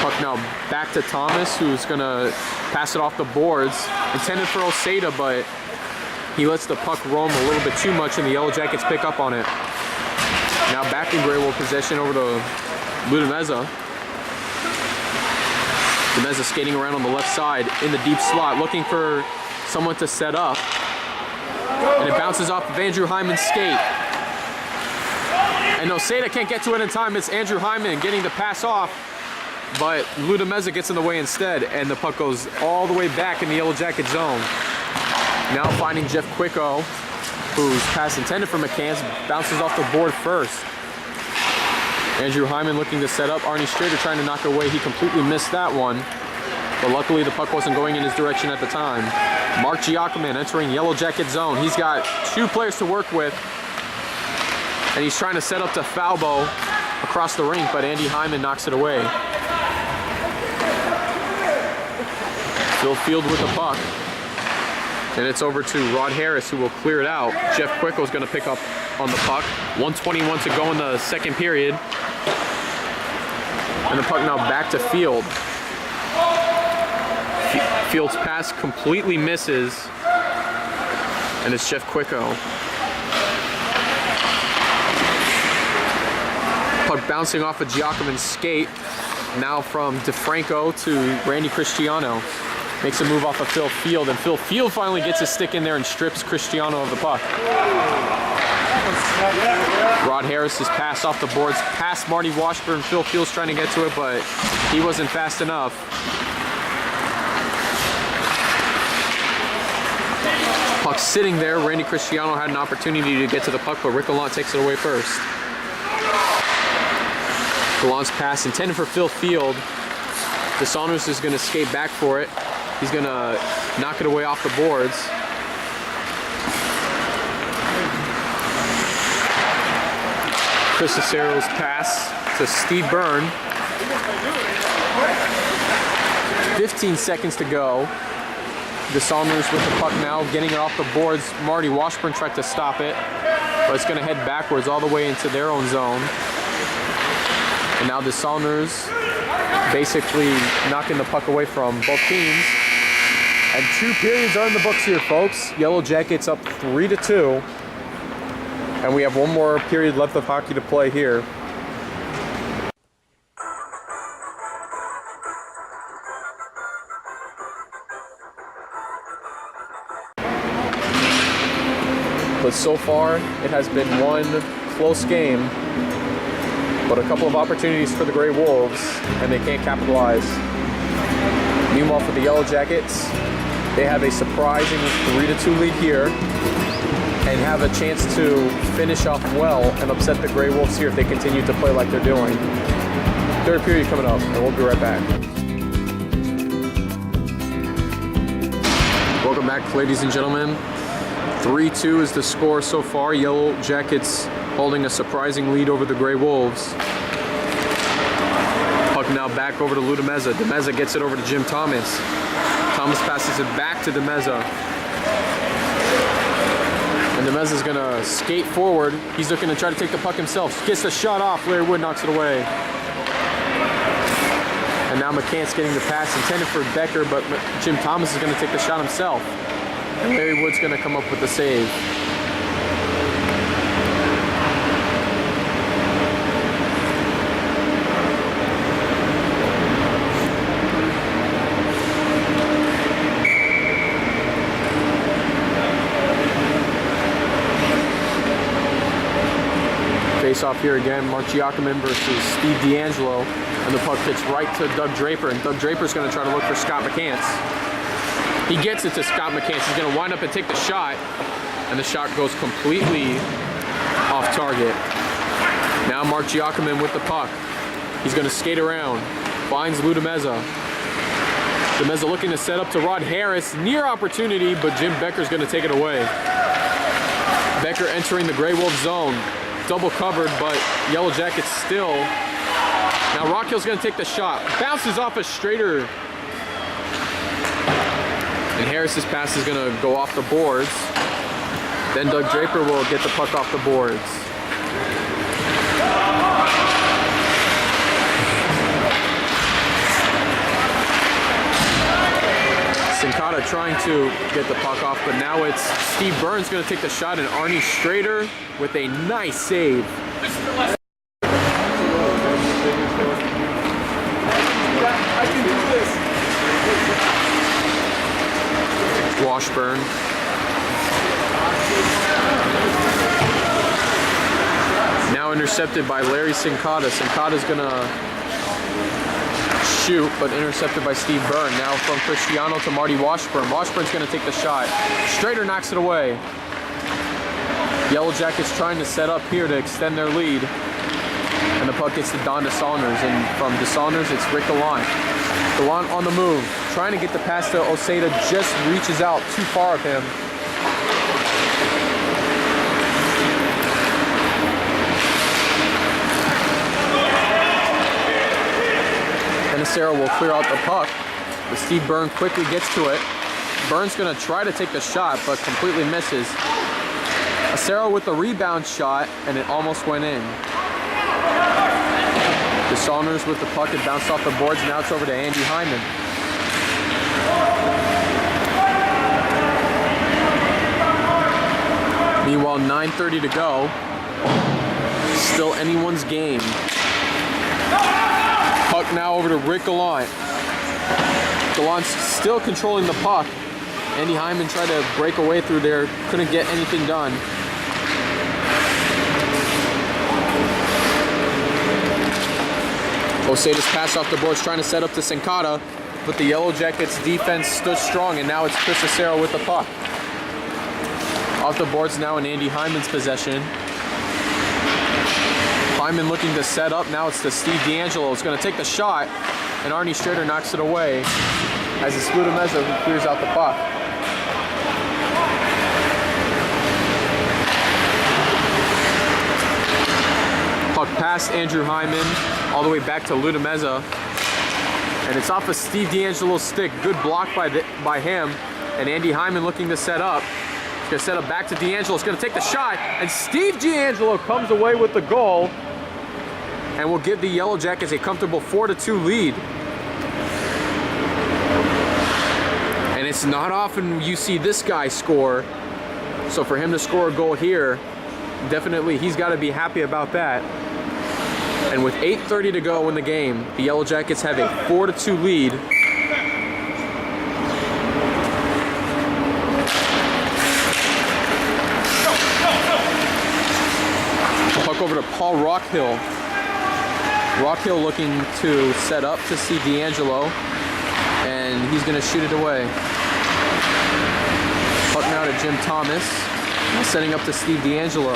Puck now back to Thomas, who's going to pass it off the boards. Intended for Osada, but he lets the puck roam a little bit too much, and the Yellow Jackets pick up on it. Now back in Grey Wolf possession over to Mezza. Mezza skating around on the left side in the deep slot, looking for someone to set up. And it bounces off of Andrew Hyman's skate. And Osada can't get to it in time. It's Andrew Hyman getting the pass off, but Mezza gets in the way instead, and the puck goes all the way back in the Yellow Jacket zone. Now finding Jeff Quicko, whose pass intended for McCants, bounces off the board first. Andrew Hyman looking to set up. Arnie Strader trying to knock it away. He completely missed that one, but luckily the puck wasn't going in his direction at the time. Mark Giacomin entering Yellow Jacket zone. He's got two players to work with, and he's trying to set up to Falbo across the rink, but Andy Hyman knocks it away. Phil Field with the puck, and it's over to Rod Harris, who will clear it out. Jeff Quicko's going to pick up on the puck. 1:21 to go in the second period, and the puck now back to Field. Field's pass completely misses, and it's Jeff Quicko. Puck bouncing off of Giacomin's skate, now from DeFranco to Randy Christiano. Makes a move off of Phil Field, and Phil Field finally gets his stick in there and strips Christiano of the puck. Rod Harris's pass off the boards, past Marty Washburn. Phil Field's trying to get to it, but he wasn't fast enough. Puck sitting there. Randy Christiano had an opportunity to get to the puck, but Rick Gallant takes it away first. Gallant's pass intended for Phil Field. Dishonors is going to skate back for it. He's going to knock it away off the boards. Chris Asaro's pass to Steve Byrne. 15 seconds to go. Dishonors with the puck now, getting it off the boards. Marty Washburn tried to stop it, but it's going to head backwards all the way into their own zone. And now Dishonors basically knocking the puck away from both teams. And 2 periods are in the books here, folks. Yellow Jackets up 3-2. And we have one more period left of hockey to play here. But so far, it has been one close game, but a couple of opportunities for the Grey Wolves, and they can't capitalize. Meanwhile, for the Yellow Jackets, they have a surprising 3-2 lead here and have a chance to finish off well and upset the Grey Wolves here if they continue to play like they're doing. Third period coming up, and we'll be right back. Welcome back, ladies and gentlemen. 3-2 is the score so far. Yellow Jackets holding a surprising lead over the Grey Wolves. Puck now back over to Mezza. Mezza gets it over to Jim Thomas. Thomas passes it back to Mezza. And Mezza's gonna skate forward. He's looking to try to take the puck himself. Gets the shot off. Larry Wood knocks it away. And now McCants getting the pass intended for Becker, but Jim Thomas is gonna take the shot himself. And Larry Wood's gonna come up with the save. Face off here again, Mark Giacomin versus Steve D'Angelo, and the puck hits right to Doug Draper, and Doug Draper's going to try to look for Scott McCants. He gets it to Scott McCants. He's going to wind up and take the shot, and the shot goes completely off target. Now Mark Giacomin with the puck. He's going to skate around, finds Lou Mezza. Mezza looking to set up to Rod Harris, near opportunity, but Jim Becker's going to take it away. Becker entering the Grey Wolf zone. Double covered, but Yellow Jackets still. Now Rockhill's gonna take the shot. Bounces off a Strader. And Harris's pass is gonna go off the boards. Then Doug Draper will get the puck off the boards. Sincata trying to get the puck off, but now it's Steve Byrne's going to take the shot, and Arnie Strader with a nice save. I can do this. Washburn. Now intercepted by Larry Sincata. Sincata's going to shoot, but intercepted by Steve Byrne. Now from Christiano to Marty Washburn. Washburn's going to take the shot. Strader knocks it away. Yellow Jackets trying to set up here to extend their lead. And the puck gets to Don DeSaunders. And from DeSaunders, it's Rick Gallant. Gallant on the move. Trying to get the pass to Osada. Just reaches out too far of him. Asaro will clear out the puck, but Steve Byrne quickly gets to it. Byrne's going to try to take the shot, but completely misses. Asaro with the rebound shot, and it almost went in. DeSaunders with the puck, it bounced off the boards, now it's over to Andy Hyman. Meanwhile, 9:30 to go. Still anyone's game. Puck now over to Rick Gallant. Gallant's still controlling the puck. Andy Hyman tried to break away through there, couldn't get anything done. Osada's pass off the boards, trying to set up to Sincata, but the Yellow Jackets defense stood strong, and now it's Chris Asaro with the puck. Off the boards now in Andy Hyman's possession. Hyman looking to set up. Now it's to Steve D'Angelo. It's going to take the shot, and Arnie Strader knocks it away as it's Lou Mezza who clears out the puck. Puck past Andrew Hyman, all the way back to Lou Mezza, and it's off of Steve D'Angelo's stick. Good block by him, and Andy Hyman looking to set up. He's going to set up back to D'Angelo. He's going to take the shot, and Steve D'Angelo comes away with the goal, and will give the Yellow Jackets a comfortable 4-2 lead. And it's not often you see this guy score, so for him to score a goal here, definitely he's got to be happy about that. And with 8:30 to go in the game, the Yellow Jackets have a 4-2 lead. Puck over to Paul Rockhill. Rockhill looking to set up to see D'Angelo, and he's going to shoot it away. Puck now to Jim Thomas, setting up to Steve D'Angelo.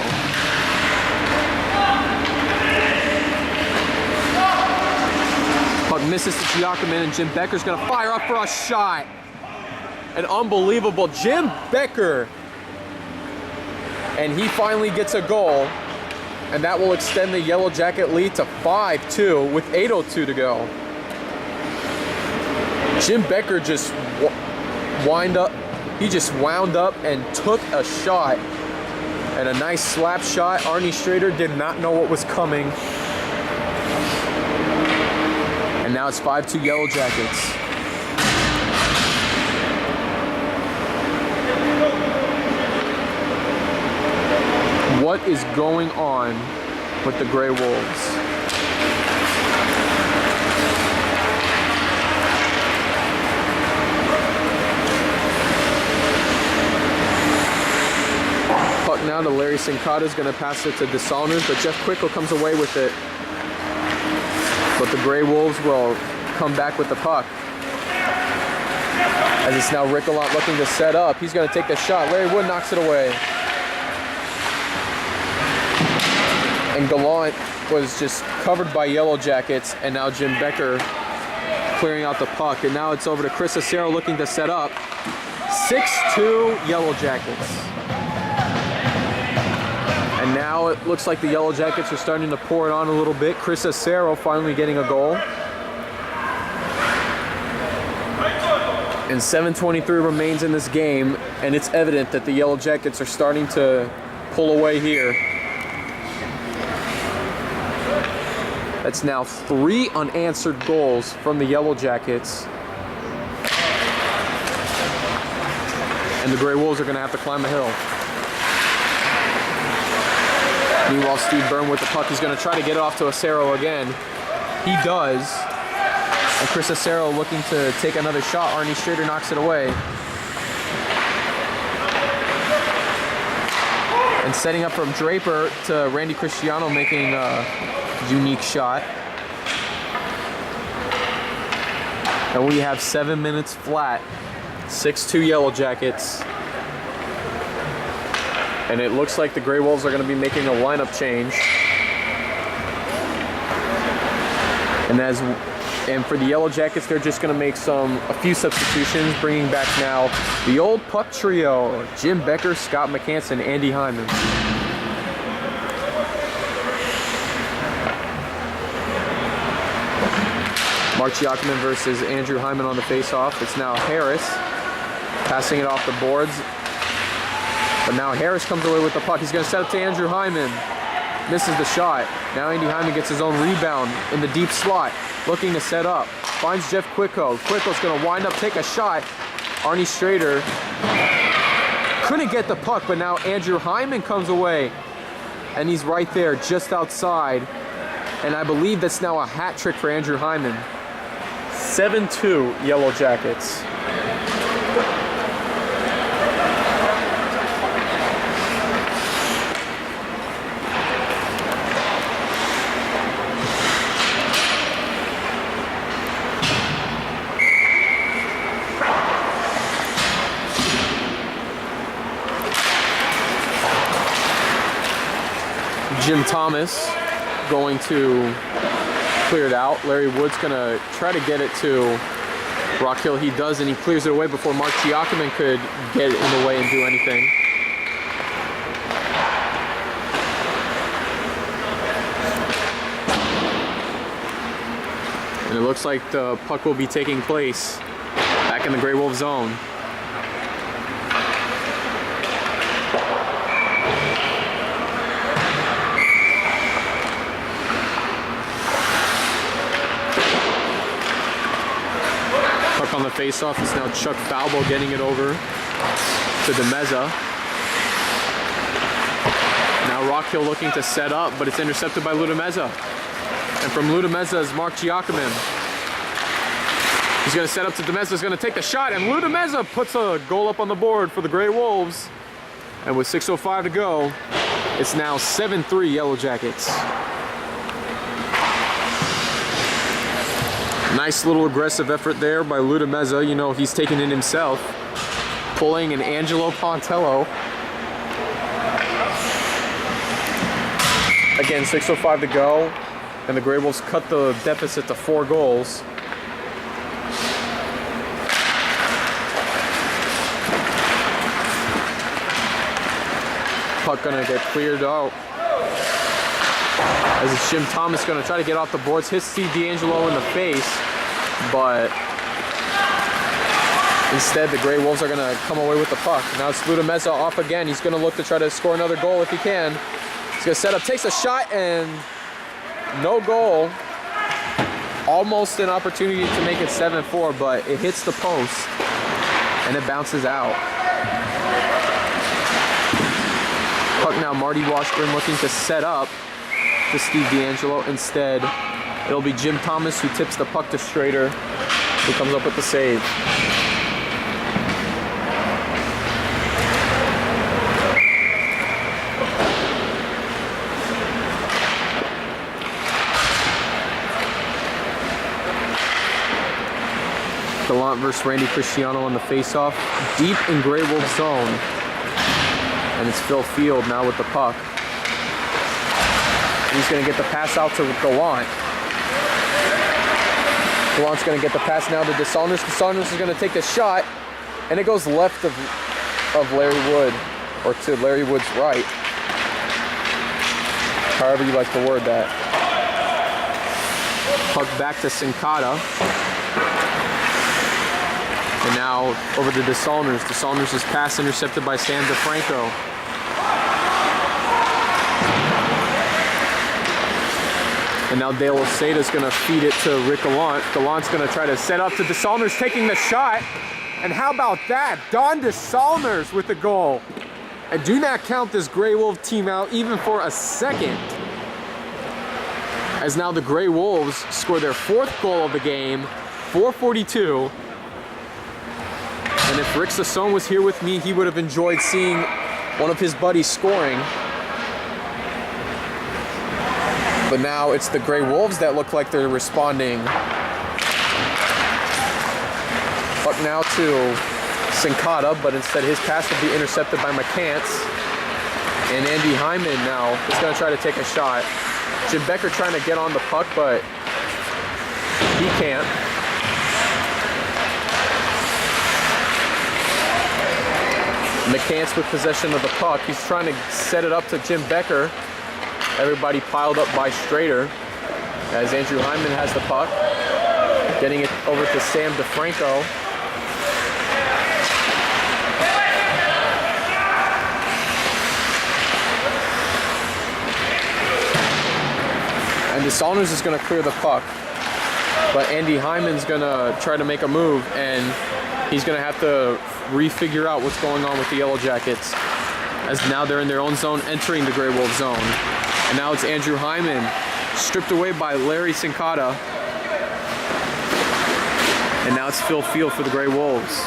Puck misses to Giacomin, and Jim Becker's going to fire up for a shot. An unbelievable Jim Becker, and he finally gets a goal. And that will extend the Yellow Jacket lead to 5-2 with 8:02 to go. Jim Becker just wound up and took a shot And a nice slap shot. Arnie Strader did not know what was coming. And now it's 5-2 Yellow Jackets. What is going on with the Gray Wolves? Puck now to Larry Sincata is going to pass it to DeSaunders, but Jeff Quickle comes away with it. But the Gray Wolves will come back with the puck. As it's now Rick Gallant looking to set up. He's going to take the shot. Larry Wood knocks it away. And Gallant was just covered by Yellow Jackets, and now Jim Becker clearing out the puck. And now it's over to Chris Asaro looking to set up. 6-2 Yellow Jackets. And now it looks like the Yellow Jackets are starting to pour it on a little bit. Chris Asaro finally getting a goal. And 7:23 remains in this game, and it's evident that the Yellow Jackets are starting to pull away here. That's now 3 unanswered goals from the Yellow Jackets. And the Gray Wolves are going to have to climb a hill. Meanwhile, Steve Byrne with the puck. He's going to try to get it off to Asaro again. He does. And Chris Asaro looking to take another shot. Arnie Strader knocks it away. And setting up from Draper to Randy Christiano making a unique shot. And we have 7 minutes flat. 6-2 Yellow Jackets. And it looks like the Gray Wolves are going to be making a lineup change. And for the Yellow Jackets, they're just going to make a few substitutions, bringing back now the old puck trio: Jim Becker, Scott McCanson, Andy Hyman. Mark Giacomin versus Andrew Hyman on the face-off. It's now Harris passing it off the boards. But now Harris comes away with the puck. He's going to set up to Andrew Hyman. Misses the shot. Now Andy Hyman gets his own rebound in the deep slot. Looking to set up. Finds Jeff Quickle. Quickle's going to wind up, take a shot. Arnie Strader couldn't get the puck, but now Andrew Hyman comes away. And he's right there, just outside. And I believe that's now a hat trick for Andrew Hyman. 7-2 Yellow Jackets. Jim Thomas going to clear it out. Larry Wood's going to try to get it to Rock Hill. He does, and he clears it away before Mark Giacomin could get it in the way and do anything. And it looks like the puck will be taking place back in the Gray Wolf zone. On the face-off, it's now Chuck Falbo getting it over to the Mezza. Now Rock Hill looking to set up, but it's intercepted by Mezza. And from Mezza is Mark Giacomin. He's going to set up to Mezza, is going to take the shot, and Mezza puts a goal up on the board for the Gray Wolves. And with 6:05 to go, it's now 7-3 Yellow Jackets. Nice little aggressive effort there by Mezza. You know, he's taking it himself. Pulling an Angelo Pontello. Again, 6:05 to go. And the Gray Wolves cut the deficit to 4 goals. Puck gonna get cleared out. As it's Jim Thomas going to try to get off the boards. Hits Steve D'Angelo in the face, but Instead, the Gray Wolves are going to come away with the puck. Now it's Mezza off again. He's going to look to try to score another goal if he can. He's going to set up, takes a shot, and no goal. Almost an opportunity to make it 7-4, but it hits the post and it bounces out. Puck now, Marty Washburn looking to set up to Steve D'Angelo. Instead, it'll be Jim Thomas who tips the puck to Strader, who comes up with the save. Gallant versus Randy Christiano on the face-off, deep in Gray Wolf zone. And it's Phil Field now with the puck. He's going to get the pass out to Gallant. Gallant's going to get the pass now to DeSaunders. DeSaunders is going to take the shot, and it goes left of Larry Wood, or to Larry Wood's right. However you like to word that. Puck back to Sincata. And now over to DeSaunders. DeSaunders' pass intercepted by Sam DeFranco. And now Dale Osada is going to feed it to Rick Gallant. Gallant's going to try to set up to DeSaunders taking the shot. And how about that? Don DeSaunders with the goal. And do not count this Gray Wolf team out even for a second. As now the Gray Wolves score their 4th goal of the game, 4:42. And if Rick Sassone was here with me, he would have enjoyed seeing one of his buddies scoring. But now it's the Gray Wolves that look like they're responding. Puck now to Sincata, but instead his pass will be intercepted by McCants. And Andy Hyman now is going to try to take a shot. Jim Becker trying to get on the puck, but he can't. McCants with possession of the puck. He's trying to set it up to Jim Becker. Everybody piled up by Strader as Andrew Hyman has the puck. Getting it over to Sam DeFranco. And DeSaunders is going to clear the puck. But Andy Hyman's going to try to make a move, and he's going to have to refigure out what's going on with the Yellow Jackets, as now they're in their own zone, entering the Gray Wolf zone. And now it's Andrew Hyman, stripped away by Larry Sincata. And now it's Phil Field for the Gray Wolves.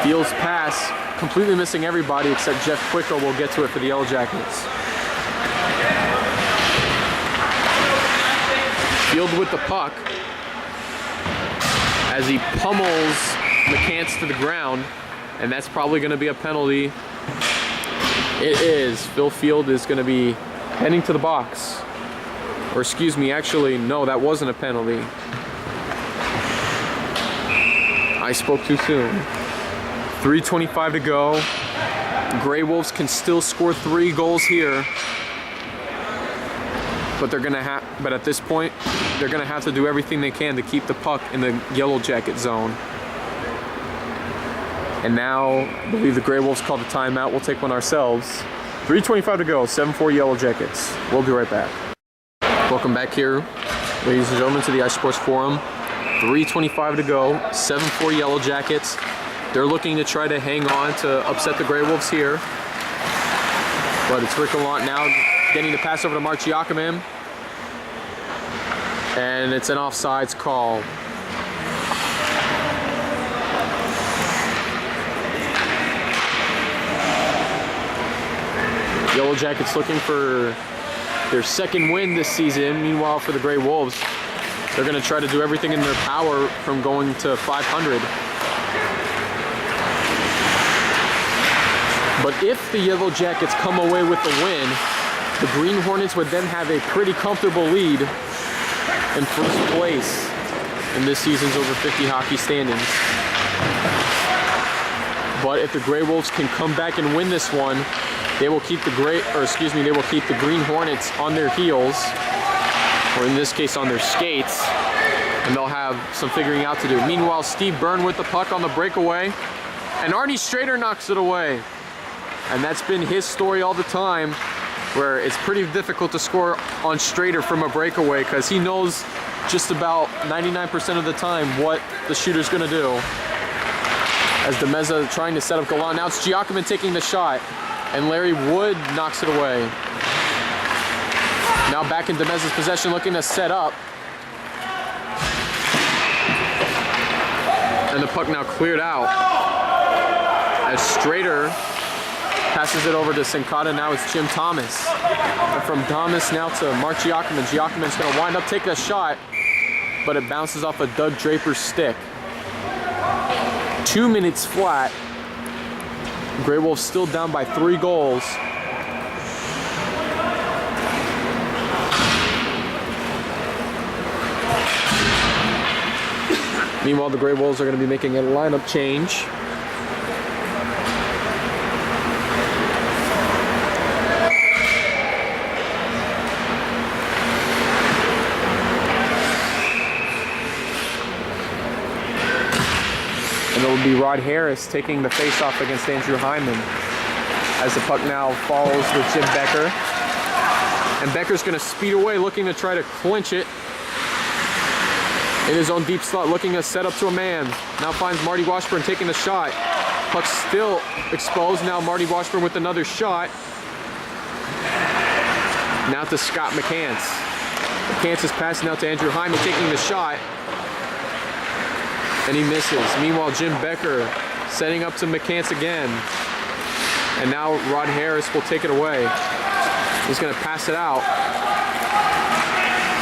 Field's pass, completely missing everybody except Jeff Quicko will get to it for the Yellow Jackets. Field with the puck as he pummels McCants to the ground, and that's probably going to be a penalty. It is. Phil Field is going to be heading to the box. Or excuse me, actually, no, that wasn't a penalty. I spoke too soon. 3:25 to go. Gray Wolves can still score 3 goals here. But but at this point, they're gonna have to do everything they can to keep the puck in the Yellow Jacket zone. And now, I believe the Gray Wolves called the timeout. We'll take one ourselves. 3:25 to go, 7-4 Yellow Jackets. We'll be right back. Welcome back here, ladies and gentlemen, to the Ice Sports Forum. 3:25 to go, 7-4 Yellow Jackets. They're looking to try to hang on to upset the Gray Wolves here. But it's Rick Gallant now getting the pass over to Mark Giacomin. And it's an offsides call. Yellow Jackets looking for their 2nd win this season. Meanwhile, for the Gray Wolves, they're going to try to do everything in their power from going to 500. But if the Yellow Jackets come away with the win, the Green Hornets would then have a pretty comfortable lead in first place in this season's over 50 hockey standings. But if the Gray Wolves can come back and win this one, they will keep the Green Hornets on their heels, or in this case on their skates, and they'll have some figuring out to do. Meanwhile, Steve Byrne with the puck on the breakaway, and Arnie Strader knocks it away. And that's been his story all the time, where it's pretty difficult to score on Strader from a breakaway because he knows just about 99% of the time what the shooter's gonna do. As the Mezza trying to set up Gallant. Now it's Giacomin taking the shot, and Larry Wood knocks it away. Now back into Mezza's possession, looking to set up. And the puck now cleared out. As Strader passes it over to Sincata, now it's Jim Thomas. And from Thomas now to Mark Giacomin. Giacomin's gonna wind up taking a shot, but it bounces off of Doug Draper's stick. 2 minutes flat. Grey Wolves still down by 3 goals. Meanwhile, the Grey Wolves are going to be making a lineup change. And it will be Rod Harris taking the face-off against Andrew Hyman, as the puck now falls with Jim Becker. And Becker's going to speed away, looking to try to clinch it in his own deep slot, looking to set up to a man. Now finds Marty Washburn taking the shot. Puck's still exposed. Now Marty Washburn with another shot. Now to Scott McCants. McCants is passing out to Andrew Hyman, taking the shot. And he misses. Meanwhile, Jim Becker setting up to McCants again. And now Rod Harris will take it away. He's going to pass it out.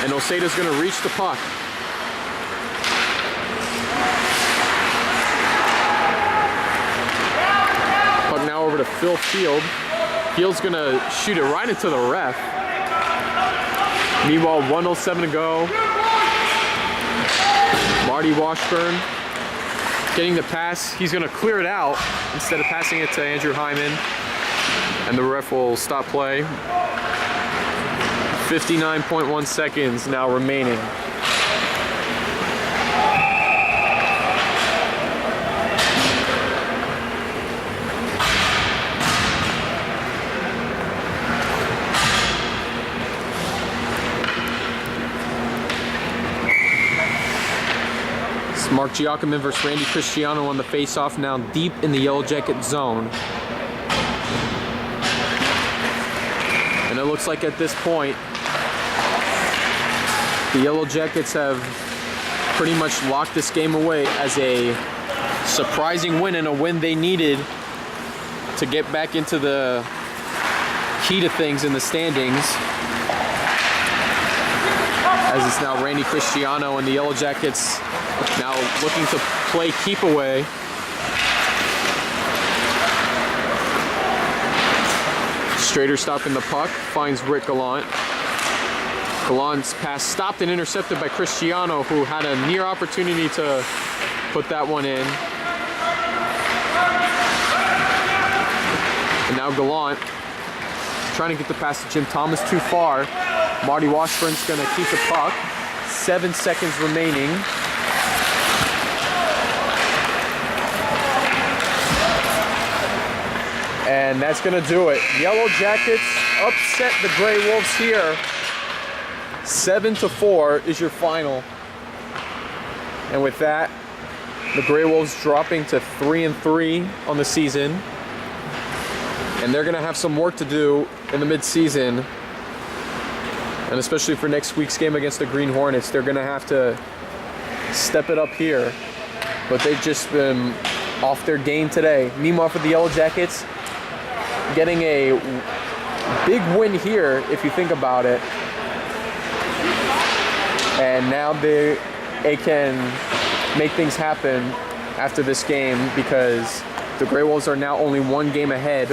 And Osada's going to reach the puck. Puck now over to Phil Field. Field's going to shoot it right into the ref. Meanwhile, 1:07 to go. Marty Washburn getting the pass. He's going to clear it out instead of passing it to Andrew Hyman. And the ref will stop play. 59.1 seconds now remaining. Mark Giacomin versus Randy Christiano on the face-off, now deep in the Yellow Jacket zone. And it looks like at this point, the Yellow Jackets have pretty much locked this game away as a surprising win, and a win they needed to get back into the heat of things in the standings. As it's now Randy Christiano and the Yellow Jackets now looking to play keep away. Strader stopping the puck, finds Rick Gallant. Gallant's pass stopped and intercepted by Christiano, who had a near opportunity to put that one in. And now Gallant trying to get the pass to Jim Thomas, too far. Marty Washburn's going to keep the puck. 7 seconds remaining. And that's going to do it. Yellow Jackets upset the Grey Wolves here. 7-4 is your final. And with that, the Grey Wolves dropping to 3-3 on the season. And they're going to have some work to do in the mid-season. And especially for next week's game against the Green Hornets, they're going to have to step it up here. But they've just been off their game today. Meanwhile, for the Yellow Jackets, getting a big win here, if you think about it. And now they can make things happen after this game, because the Grey Wolves are now only 1 game ahead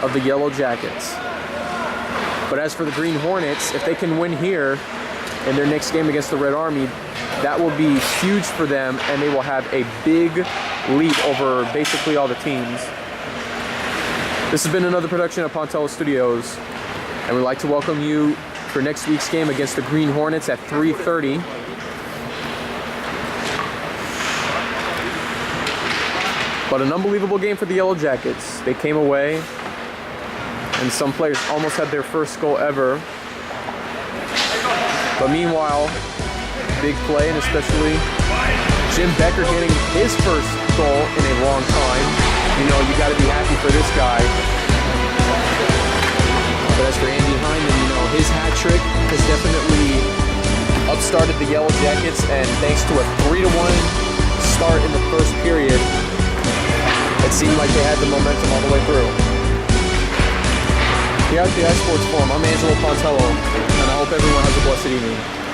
of the Yellow Jackets. But as for the Green Hornets, if they can win here in their next game against the Red Army, that will be huge for them, and they will have a big lead over basically all the teams. This has been another production of Pontello Studios, and we'd like to welcome you for next week's game against the Green Hornets at 3:30. But an unbelievable game for the Yellow Jackets. They came away, and some players almost had their first goal ever. But meanwhile, big play, and especially Jim Becker getting his first goal in a long time. You know, you got to be happy for this guy. But as for Andy Hyman, you know, his hat trick has definitely upstarted the Yellow Jackets, and thanks to a 3-1 start in the first period, it seemed like they had the momentum all the way through. Here at the iSports Forum, I'm Angelo, and I hope everyone has a blessed evening.